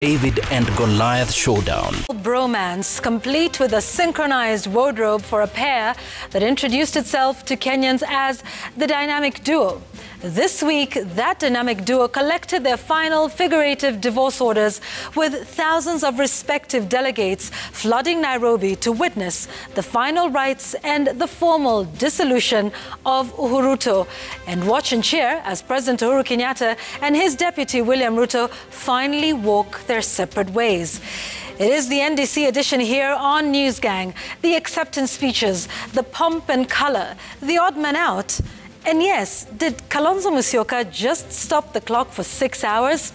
David and Goliath showdown. Bromance, complete with a synchronized wardrobe for a pair that introduced itself to Kenyans as the dynamic duo. This week, that dynamic duo collected their final figurative divorce orders, with thousands of respective delegates flooding Nairobi to witness the final rites and the formal dissolution of Ruto. And watch and cheer as President Uhuru Kenyatta and his deputy William Ruto finally walk their separate ways. It is the NDC edition here on News Gang. The acceptance speeches, the pomp and color, the odd man out. And yes, did Kalonzo Musyoka just stop the clock for 6 hours?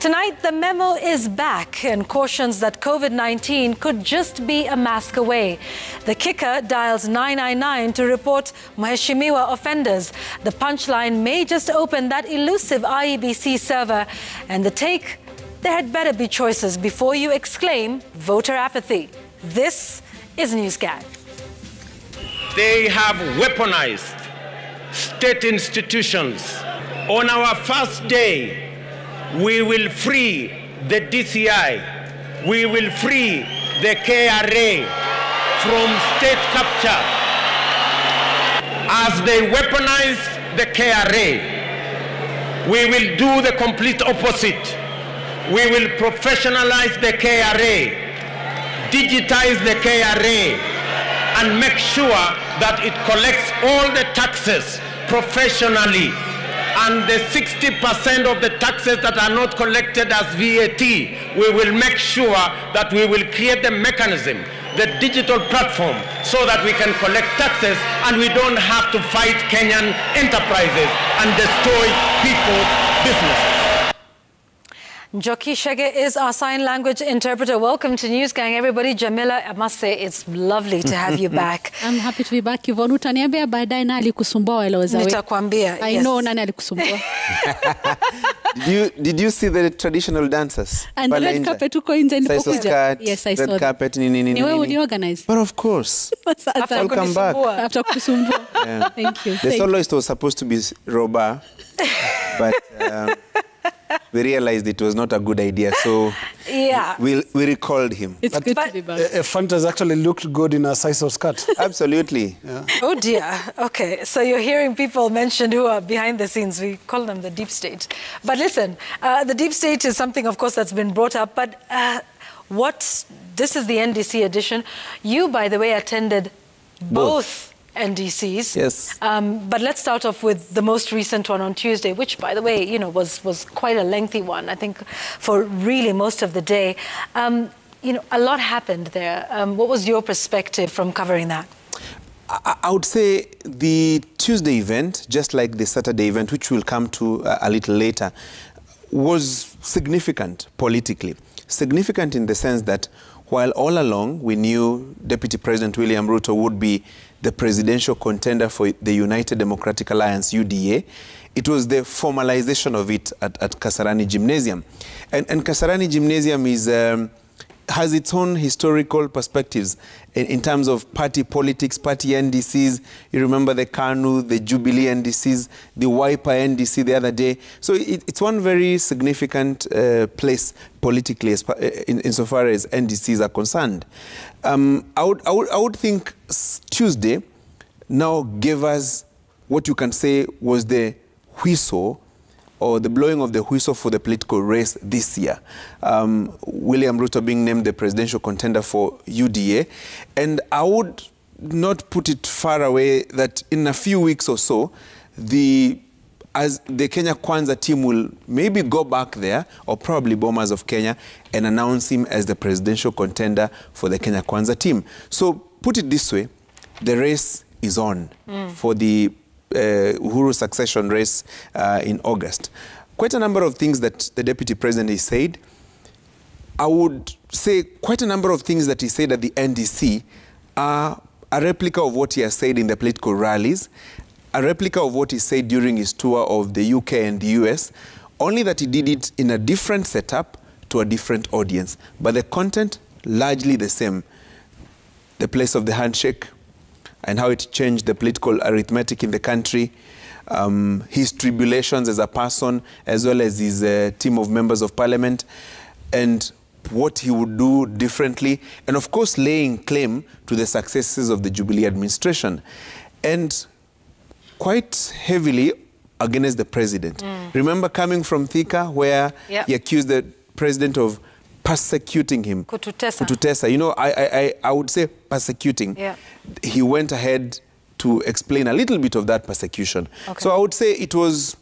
Tonight, the memo is back and cautions that COVID-19 could just be a mask away. The kicker dials 999 to report Mheshimiwa offenders. The punchline may just open that elusive IEBC server. And the take, there had better be choices before you exclaim voter apathy. This is News Gang. They have weaponized state institutions. On our first day, we will free the DCI. We will free the KRA from state capture. As they weaponize the KRA, we will do the complete opposite. We will professionalize the KRA, digitize the KRA, and make sure that it collects all the taxes professionally. And the 60% of the taxes that are not collected as VAT, we will make sure that we will create the mechanism, the digital platform, so that we can collect taxes and we don't have to fight Kenyan enterprises and destroy people's businesses. Njoki Shege is our sign language interpreter. Welcome to News Gang, everybody. Jamila, I must say it's lovely to have you back. I'm happy to be back. Yvonne, utaniambia baadaye nani alikusumbua eleweza. Nitakwambia. I know nani alikusumbua. Did you see the traditional dancers? And the red carpet uko nje nilipokuja. Yes, I saw. Red carpet nini. Ni wewe uniorganize. But of course. I'll come back. After kusumbua. Yeah. Thank you. The soloist was supposed to be Roba, but we realized it was not a good idea, so yeah, we recalled him. It's good to be back. Fantas actually looked good in a size of skirt. Absolutely. Yeah. Oh dear. Okay, so you're hearing people mentioned who are behind the scenes. We call them the deep state. But listen, the deep state is something, of course, that's been brought up. But this is the NDC edition. You, by the way, attended both NDCs. Yes. But let's start off with the most recent one on Tuesday, which, by the way, you know, was quite a lengthy one, I think, for really most of the day. You know, a lot happened there. What was your perspective from covering that? I would say the Tuesday event, just like the Saturday event, which we'll come to a little later, was significant politically. Significant in the sense that while all along we knew Deputy President William Ruto would be the presidential contender for the United Democratic Alliance, UDA, it was the formalization of it at Kasarani Gymnasium. And Kasarani Gymnasium has its own historical perspectives in terms of party politics, party NDCs. You remember the KANU, the Jubilee NDCs, the Wiper NDC the other day. So it's one very significant place politically insofar as NDCs are concerned. I would think Tuesday now gave us what you can say was the whistle, or the blowing of the whistle for the political race this year. William Ruto being named the presidential contender for UDA. And I would not put it far away that in a few weeks or so, as the Kenya Kwanza team will maybe go back there, or probably Bombers of Kenya, and announce him as the presidential contender for the Kenya Kwanza team. So put it this way, the race is on for the Uhuru succession race in August. Quite a number of things that the Deputy President has said. I would say quite a number of things that he said at the NDC are a replica of what he has said in the political rallies, a replica of what he said during his tour of the UK and the US, only that he did it in a different setup to a different audience. But the content, largely the same. The place of the handshake, and how it changed the political arithmetic in the country, his tribulations as a person, as well as his team of members of parliament. and what he would do differently, and of course laying claim to the successes of the Jubilee administration, and quite heavily against the president. Remember coming from Thika, where he accused the president of persecuting him. Kututesa. You know, I would say persecuting. He went ahead to explain a little bit of that persecution. So I would say it was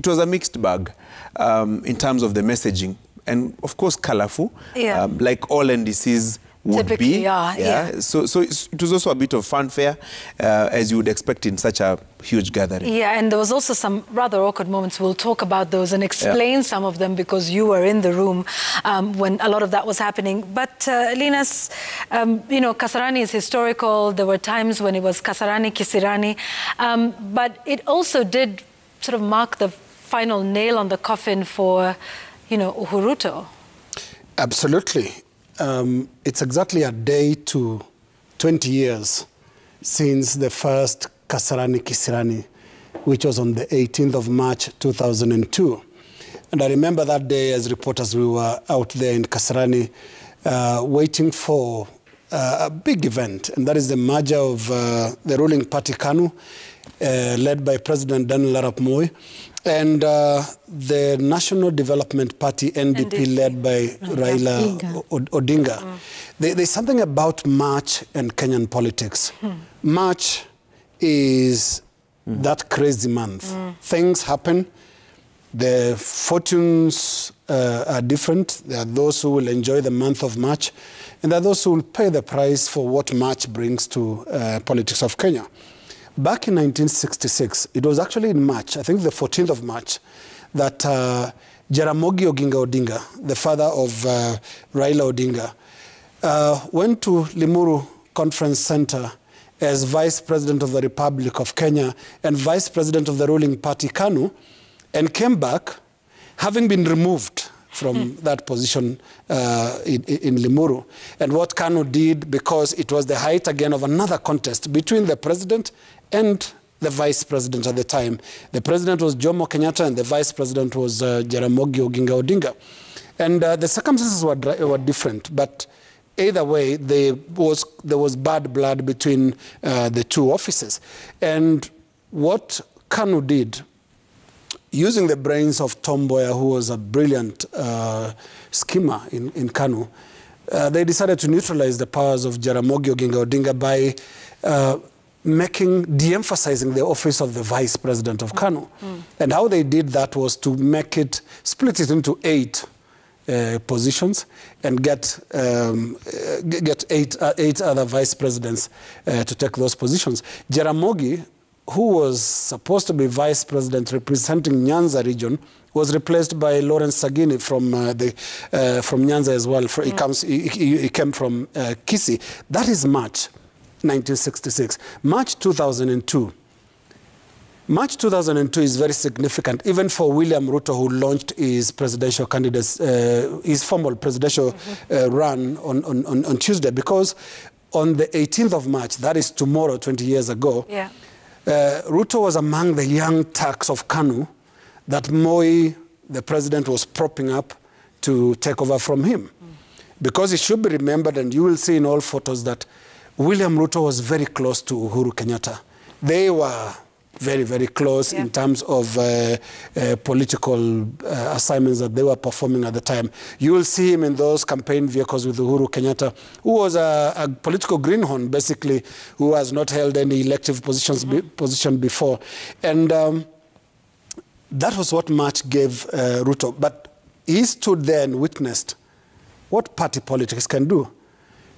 a mixed bag in terms of the messaging, and of course colorful, like all NDCs would typically be. So it was also a bit of fanfare, as you would expect in such a huge gathering. Yeah, and there was also some rather awkward moments. We'll talk about those and explain some of them, because you were in the room when a lot of that was happening. But Linus, you know, Kasarani is historical. There were times when it was Kasarani, Kisirani, but it also did sort of mark the final nail on the coffin for, you know, Ruto. Absolutely. It's exactly a day to 20 years since the first Kasarani Kisirani, which was on the 18th of March 2002. And I remember that day as reporters, we were out there in Kasarani waiting for a big event, and that is the merger of the ruling party KANU, led by President Daniel Arap Moi, and the National Development Party, NDP, led by Raila Odinga. There's something about March and Kenyan politics. March is that crazy month. Things happen. The fortunes are different. There are those who will enjoy the month of March, and there are those who will pay the price for what March brings to politics of Kenya. Back in 1966, it was actually in March, I think the 14th of March, that Jaramogi Oginga Odinga, the father of Raila Odinga, went to Limuru Conference Center as Vice President of the Republic of Kenya and Vice President of the ruling party KANU, and came back having been removed from that position in Limuru. And what KANU did, because it was the height again of another contest between the president and the vice president at the time. The president was Jomo Kenyatta and the vice president was Jaramogi Oginga Odinga. And the circumstances were different, but either way, there was bad blood between the two offices. And what KANU did, using the brains of Tom Mboya, who was a brilliant schemer in KANU, they decided to neutralize the powers of Jaramogi Oginga Odinga by de-emphasizing the office of the vice president of KANU. And how they did that was to split it into 8 positions and get 8 other vice presidents to take those positions. Jaramogi, who was supposed to be vice president representing Nyanza region, was replaced by Lawrence Sagini from Nyanza as well. He came from Kisii. That is March 1966. March 2002. March 2002 is very significant, even for William Ruto, who launched his presidential his formal presidential run on Tuesday, because on the 18th of March, that is tomorrow, 20 years ago, Ruto was among the young Turks of KANU that Moi, the president, was propping up to take over from him. Because it should be remembered, and you will see in all photos, that William Ruto was very close to Uhuru Kenyatta. They were very, very close in terms of political assignments that they were performing at the time. You will see him in those campaign vehicles with Uhuru Kenyatta, who was a political greenhorn, basically, who has not held any elective position before. And that was what March gave Ruto. But he stood there and witnessed what party politics can do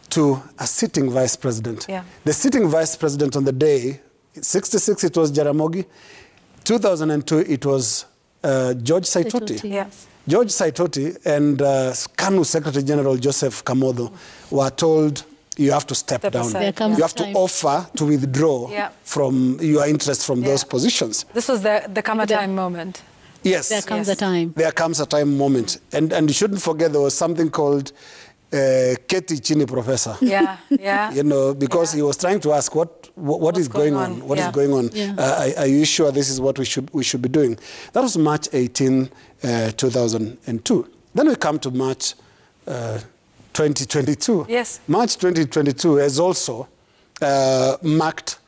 to a sitting vice president. The sitting vice president on the day, 66, it was Jaramogi. 2002, it was George Saitoti. George Saitoti and KANU Secretary General Joseph Kamodo were told, you have to step down. You have to offer to withdraw from your interest from those positions. This was the come a time moment. Yes. There comes a time. There comes a time moment. And you shouldn't forget there was something called Keti Chini Professor. You know, because he was trying to ask what is going on? What is going on? Are you sure this is what we should be doing? That was March 18, 2002. Then we come to March 2022. Yes. March 2022 has also marked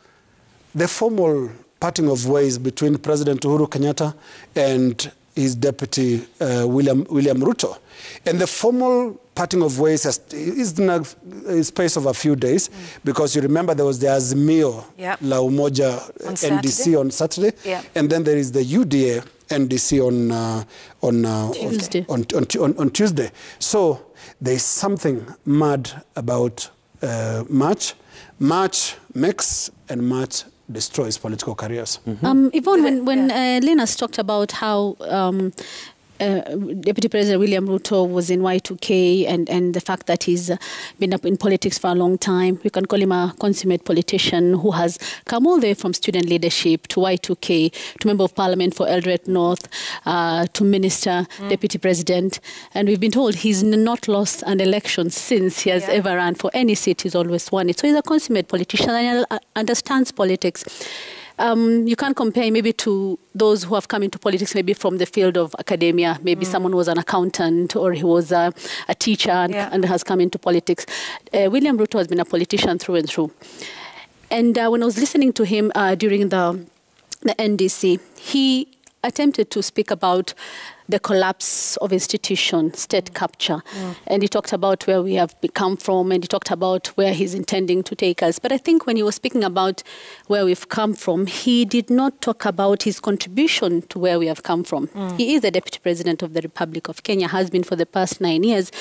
the formal parting of ways between President Uhuru Kenyatta and his deputy William Ruto. And the formal parting of ways is in a space of a few days, because you remember there was the Azimio La Umoja NDC on Saturday, and then there is the UDA NDC on Tuesday. So there is something mad about March. March makes and March destroys political careers. Yvonne, when Linus talked about how Deputy President William Ruto was in Y2K and the fact that he's been up in politics for a long time, we can call him a consummate politician who has come all the way from student leadership to Y2K, to Member of Parliament for Eldoret North, to Minister, Deputy President. And we've been told he's not lost an election since he has ever run for any seat. He's always won it. So he's a consummate politician and he understands politics. You can't compare maybe to those who have come into politics maybe from the field of academia. Maybe someone was an accountant or he was a teacher and has come into politics. William Ruto has been a politician through and through. And when I was listening to him during the NDC, he attempted to speak about the collapse of institution, state capture. And he talked about where we have come from, and he talked about where he's intending to take us. But I think when he was speaking about where we've come from, he did not talk about his contribution to where we have come from. He is the Deputy President of the Republic of Kenya, has been for the past 9 years.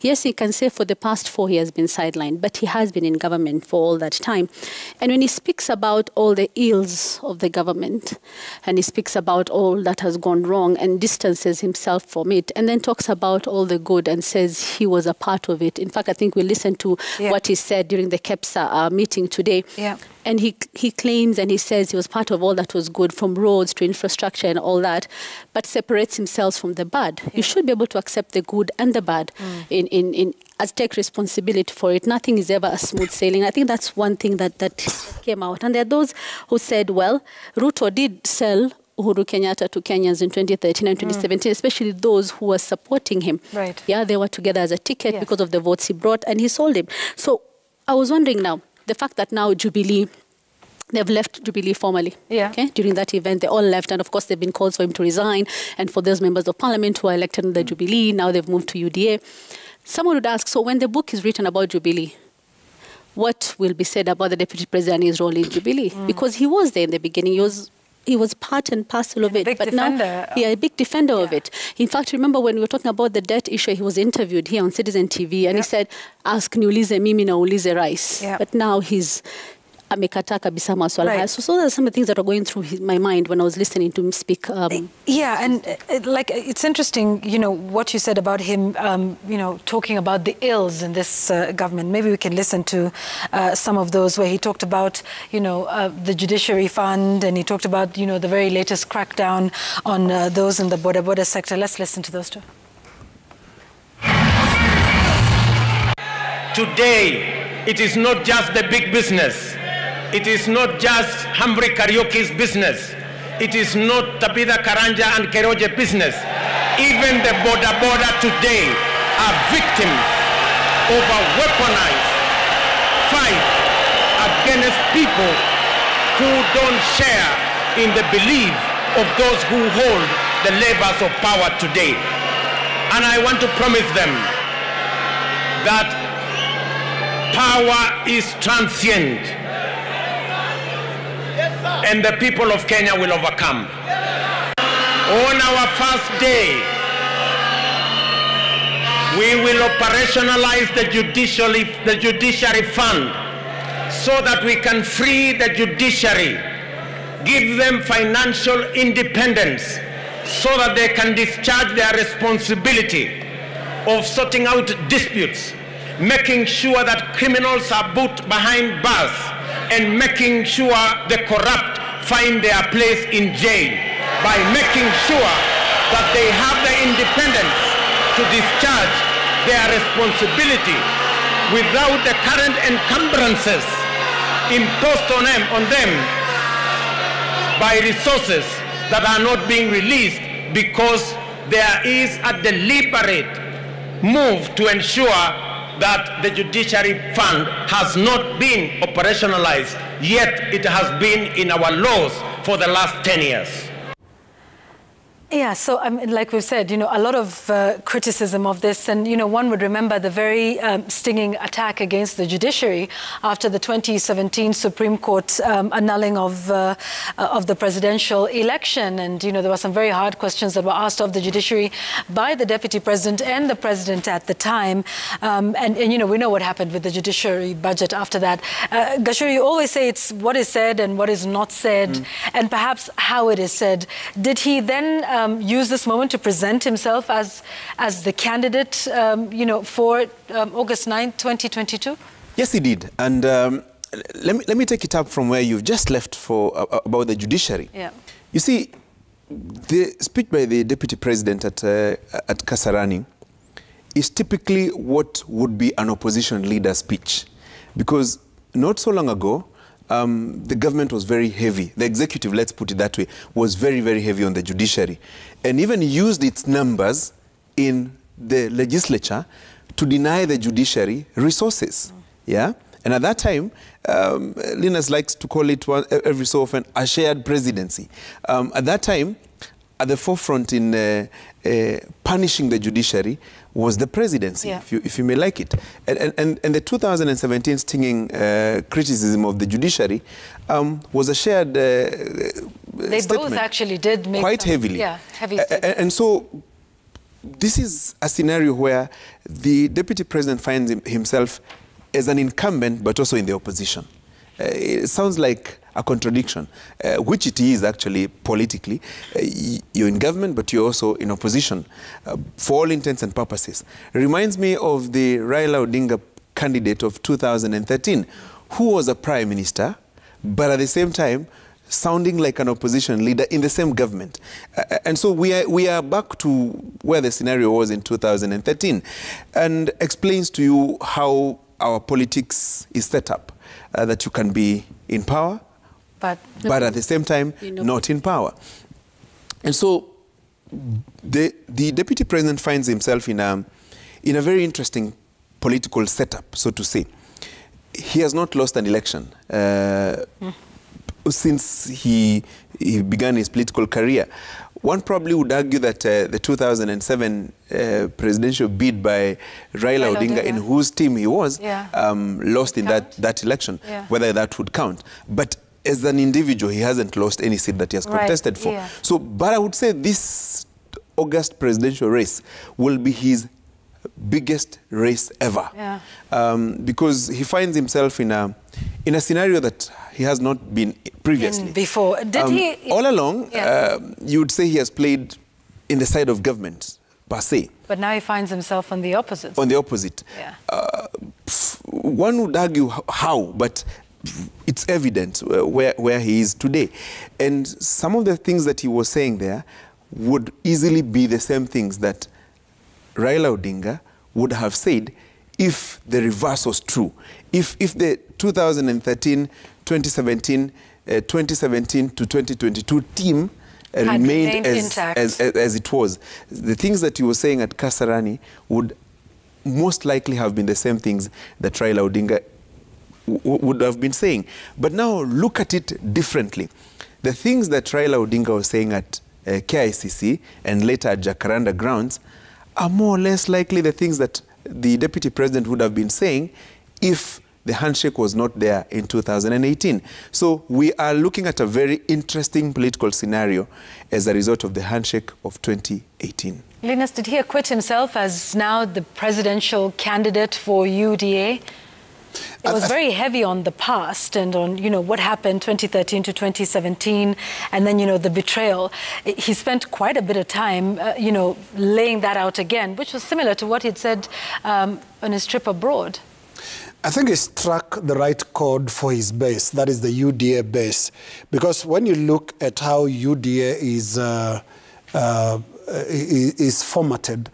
Yes, he can say for the past 4 he has been sidelined, but he has been in government for all that time. And when he speaks about all the ills of the government, and he speaks about all that has gone wrong and distances himself from it, and then talks about all the good and says he was a part of it. In fact, I think we listened to what he said during the KEPSA meeting today. And he claims and he says he was part of all that was good, from roads to infrastructure and all that, but separates himself from the bad. You should be able to accept the good and the bad as take responsibility for it. Nothing is ever a smooth sailing. I think that's one thing that came out. And there are those who said, well, Ruto did sell Uhuru Kenyatta to Kenyans in 2013 and 2017, especially those who were supporting him. Right. Yeah, they were together as a ticket because of the votes he brought, and he sold him. So I was wondering now, the fact that now Jubilee, they've left Jubilee formally. Okay? During that event, they all left, and of course, there have been calls for him to resign, and for those members of Parliament who are elected in the Jubilee, now they've moved to UDA. Someone would ask, so when the book is written about Jubilee, what will be said about the Deputy President and his role in Jubilee? Because he was there in the beginning. He was part and parcel of it. But now, a big defender of it. In fact, remember when we were talking about the debt issue, he was interviewed here on Citizen TV, and he said, ask niulize mimi na ulize rais. But now he's amekataa kabisa maswala haya. So those are some of the things that are going through my mind when I was listening to him speak. And it's interesting, you know, what you said about him, you know, talking about the ills in this government. Maybe we can listen to some of those where he talked about, you know, the judiciary fund, and he talked about, you know, the very latest crackdown on those in the border sector. Let's listen to those two. Today, it is not just the big business. It is not just Humphrey Karaoke's business. It is not Tabitha Karanja and Keroje business. Even the border today are victims of a weaponized fight against people who don't share in the belief of those who hold the levers of power today. And I want to promise them that power is transient. And the people of Kenya will overcome. On our first day, we will operationalize the judiciary fund so that we can free the judiciary, give them financial independence so that they can discharge their responsibility of sorting out disputes, making sure that criminals are put behind bars, and making sure the corrupt find their place in jail, by making sure that they have the independence to discharge their responsibility without the current encumbrances imposed on them by resources that are not being released because there is a deliberate move to ensure that the judiciary fund has not been operationalized, yet it has been in our laws for the last 10 years. Yeah, so like we've said, a lot of criticism of this, and one would remember the very stinging attack against the judiciary after the 2017 Supreme Court annulling of the presidential election, and there were some very hard questions that were asked of the judiciary by the deputy president and the president at the time, and we know what happened with the judiciary budget after that. Gashuri, you always say it's what is said and what is not said, and perhaps how it is said. Did he then use this moment to present himself as the candidate, for August 9th, 2022? Yes, he did. And let me take it up from where you've just left about the judiciary. Yeah. You see, the speech by the deputy president at Kasarani is typically what would be an opposition leader speech, because not so long ago, the government was very heavy. The executive, let's put it that way, was very, very heavy on the judiciary, and even used its numbers in the legislature to deny the judiciary resources. Yeah? And at that time, Linus likes to call it every so often a shared presidency. At that time, at the forefront in punishing the judiciary was the presidency, yeah, if you may like it. And the 2017 stinging criticism of the judiciary was a shared They both actually did make quite some, heavily. Yeah, heavy. And so this is a scenario where the deputy president finds himself as an incumbent, but also in the opposition. It sounds like a contradiction, which it is actually politically. You're in government, but you're also in opposition for all intents and purposes. It reminds me of the Raila Odinga candidate of 2013, who was a prime minister, but at the same time, sounding like an opposition leader in the same government. And so we are back to where the scenario was in 2013, and explains to you how our politics is set up, that you can be in power, but at the same time, not in power. And so the deputy president finds himself in a very interesting political setup, so to say. He has not lost an election since he began his political career. One probably would argue that the 2007 presidential bid by Raila Odinga, in whose team he was, lost in that election, whether that would count. But as an individual, he hasn't lost any seat that he has contested for. Yeah. So, but I would say this August presidential race will be his biggest race ever, because he finds himself in a scenario that he has not been previously. Before. Did he? All along, you would say he has played in the side of government, per se. But now he finds himself on the opposite. On the opposite. Yeah. One would argue how, but it's evident where he is today. And some of the things that he was saying there would easily be the same things that Raila Odinga would have said if the reverse was true. If the 2013, 2017, 2017 to 2022 team remained as it was. The things that you were saying at Kasarani would most likely have been the same things that Raila Odinga would have been saying. But now look at it differently. The things that Raila Odinga was saying at KICC and later at Jacaranda grounds are more or less likely the things that the deputy president would have been saying if the handshake was not there in 2018. So we are looking at a very interesting political scenario as a result of the handshake of 2018. Linus, did he acquit himself as now the presidential candidate for UDA? It was very heavy on the past and on, what happened 2013 to 2017, and then, the betrayal. He spent quite a bit of time, laying that out again, which was similar to what he'd said on his trip abroad. I think he struck the right chord for his base, that is the UDA base. Because when you look at how UDA is formatted,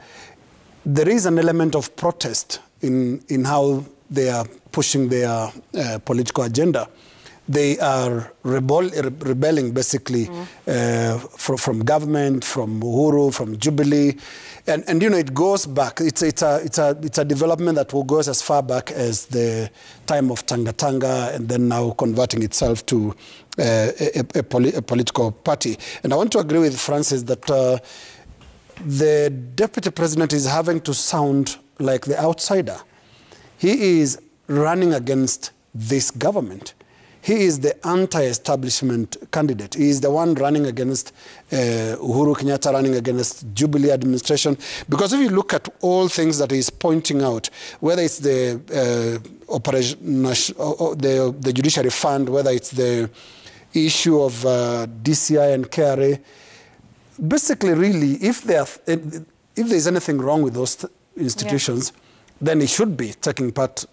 there is an element of protest in how they are pushing their political agenda. They are rebelling basically from government, from Uhuru, from Jubilee, and you know, it goes back. It's a development that goes as far back as the time of Tanga Tanga, and then now converting itself to a political party. And I want to agree with Francis that the deputy president is having to sound like the outsider. He is running against this government. He is the anti-establishment candidate. He is the one running against Uhuru Kenyatta, running against Jubilee administration. Because if you look at all things that he's pointing out, whether it's the the judiciary fund, whether it's the issue of DCI and KRA, basically, really, if there's anything wrong with those institutions, then he should be taking part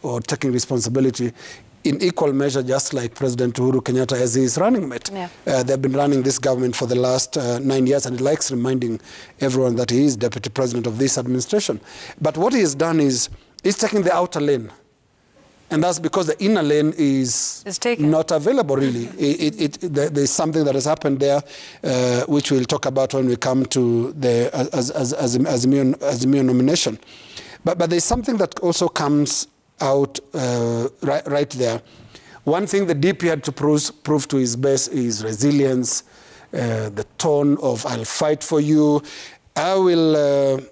or taking responsibility in equal measure, just like President Uhuru Kenyatta as his running mate. They've been running this government for the last 9 years, and he likes reminding everyone that he is deputy president of this administration. But what he has done is he's taking the outer lane. And that's because the inner lane is not available, really. There's something that has happened there, which we'll talk about when we come to the Azimio nomination. But there's something that also comes out right there. One thing the DP had to prove to his base is resilience, the tone of "I'll fight for you." I will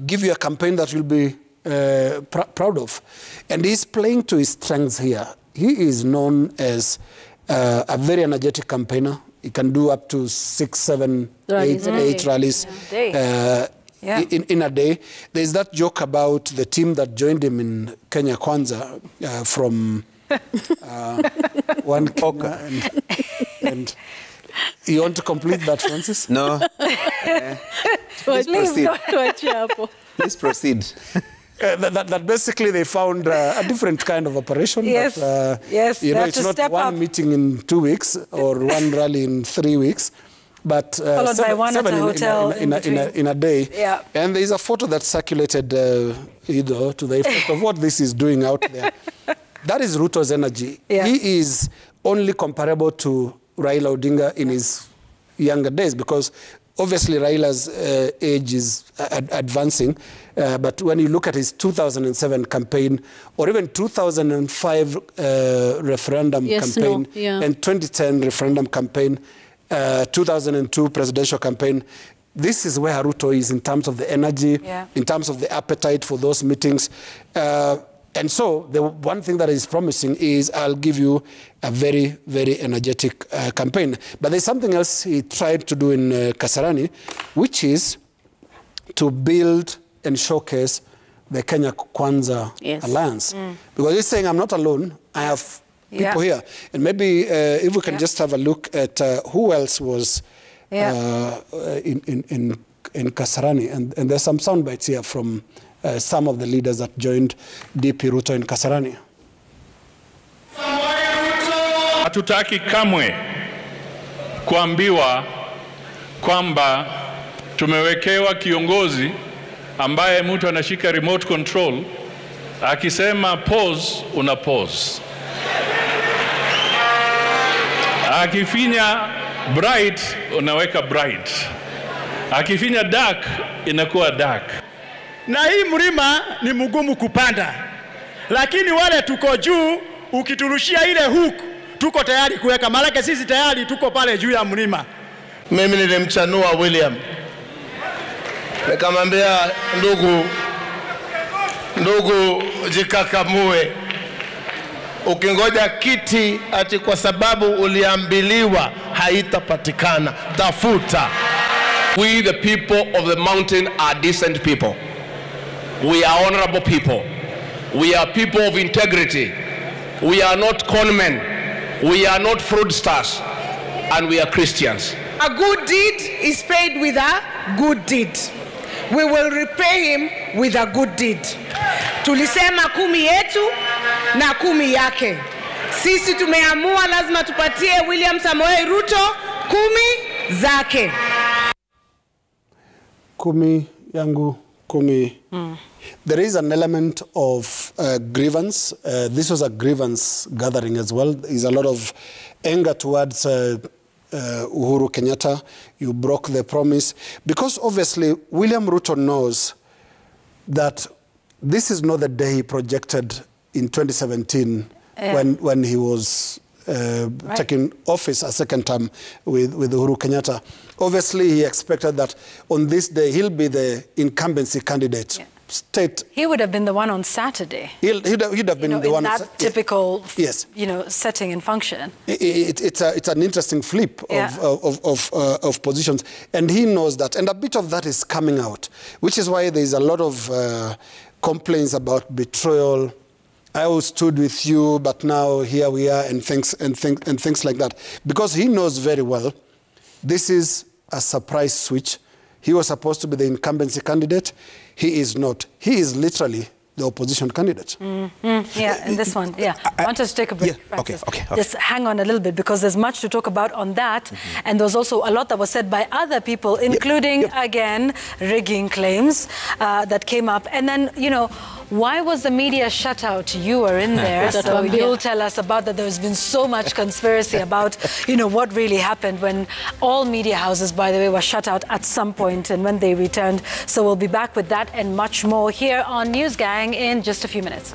give you a campaign that you'll be proud of. And he's playing to his strengths here. He is known as a very energetic campaigner. He can do up to 6, 7, 8 rallies in a day. There's that joke about the team that joined him in Kenya Kwanza from one Kenya, and you want to complete that, Francis? No. Please proceed. Please proceed. That basically they found a different kind of operation. Yes, but, yes. You know, it's not one meeting in 2 weeks or one rally in 3 weeks, but followed by one at a hotel in a day. Yeah. And there is a photo that circulated, to the effect of what this is doing out there. That is Ruto's energy. Yeah. He is only comparable to Raila Odinga in his younger days, because obviously Raila's age is advancing, but when you look at his 2007 campaign, or even 2005 referendum campaign, and 2010 referendum campaign, 2002 presidential campaign, this is where Ruto is in terms of the energy, in terms of the appetite for those meetings. And so the one thing that is promising is I'll give you a very, very energetic campaign. But there's something else he tried to do in Kasarani, which is to build and showcase the Kenya Kwanza alliance. Because he's saying, I'm not alone, I have people here. And maybe if we can just have a look at who else was in Kasarani. And there's some sound bites here from some of the leaders that joined DP Ruto in Kasarani. Hatutaki kamwe kuambiwa kwamba tumewekewa kiongozi ambaye mtu anashika remote control, akisema pause, una pause. Akifinya bright, unaweka bright. Akifinya dark, inakuwa dark. Na hii mlima ni mgumu kupanda, lakini wale tuko juu, ukiturushia ile hook, tuko tayari kuweka. Malaki sisi tayari tuko pale juu ya mlima. Mimi nilimchanua William, nikamwambia ndugu jikakamue, ukingoja kiti ati kwa sababu uliambiliwa haitapatikana, tafuta. We the people of the mountain are decent people. We are honorable people. We are people of integrity. We are not conmen. We are not fraudsters. And we are Christians. A good deed is paid with a good deed. We will repay him with a good deed. Tulisema 10 yetu na 10 yake. Sisi tumeamua lazima tupatie William Samoei Ruto 10 zake. 10 yangu Kumi, there is an element of grievance. This was a grievance gathering as well. There's a lot of anger towards Uhuru Kenyatta. You broke the promise. Because obviously William Ruto knows that this is not the day he projected in 2017 when he was taking office a second time with Uhuru Kenyatta. Obviously, he expected that on this day, he'll be the incumbency candidate. State. He would have been the one on Saturday. He'd have been the one in that typical, setting and function. It's an interesting flip of positions, and he knows that, and a bit of that is coming out, which is why there is a lot of complaints about betrayal. I always stood with you, but now here we are, and things like that, because he knows very well this is a surprise switch. He was supposed to be the incumbency candidate. He is not. He is literally the opposition candidate. Yeah, and this one, I want us to take a break, Francis. Okay. Just hang on a little bit, because there's much to talk about on that. And there's also a lot that was said by other people, including, again, rigging claims that came up. And then, why was the media shut out? You were in there, so you'll tell us about that. There's been so much conspiracy about, what really happened when all media houses, by the way, were shut out at some point and when they returned. So we'll be back with that and much more here on News Gang in just a few minutes.